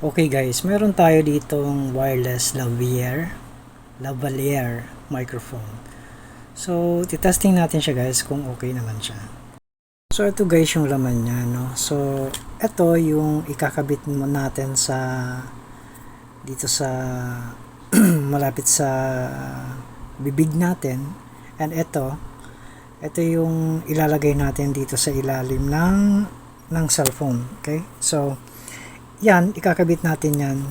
Okay guys, meron tayo ditong wireless lavalier microphone. So, titesting natin siya guys kung okay naman siya. So, ito guys yung laman niya, no? So, ito yung ikakabit natin sa dito sa malapit sa bibig natin. And ito yung ilalagay natin dito sa ilalim ng cellphone. Okay? So, yan, ikakabit natin yan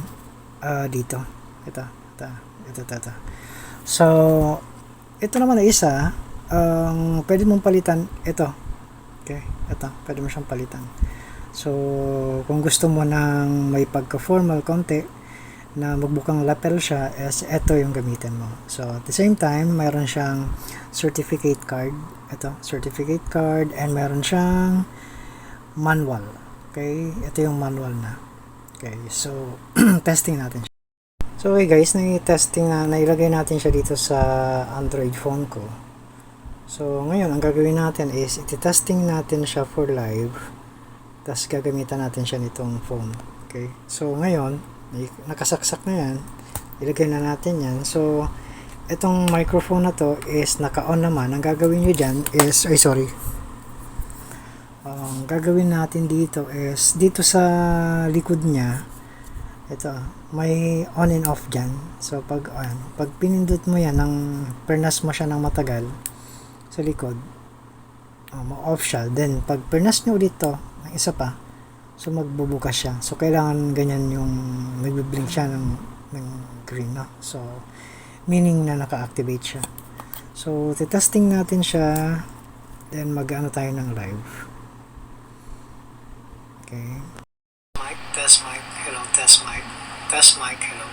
dito. Ito. So, ito naman na isa, pwede mong palitan ito. Okay? Ito, pwede mo siyang palitan. So, kung gusto mo ng may pagka-formal konti, na magbukang lapel siya, is ito yung gamitin mo. So, at the same time, mayroon siyang certificate card. Ito, certificate card, and mayroon siyang manual. Okay? Ito yung manual na. Okay, so, testing natin siya. So, okay guys, nailagay natin siya dito sa Android phone ko. So, ngayon, ang gagawin natin is, iti-testing natin siya for live. Tapos, gagamitan natin siya nitong phone. Okay, so, ngayon, nakasaksak na yan. Ilagay na natin yan. So, itong microphone na to is naka-on naman. Ang gagawin nyo dyan is, ang gagawin natin dito is, dito sa likod niya, ito, may on and off dyan. So, pag pinindot mo yan, pernas mo siya ng matagal sa likod, ma-off siya. Then, pag pernas nyo ulit to, ng isa pa, so magbubukas siya. So, kailangan ganyan yung nagbiblink siya ng green, no? So, meaning na naka-activate siya. So, titesting natin siya, then mag-ano tayo ng live. Okay. Mic, test mic, hello, test mic, hello.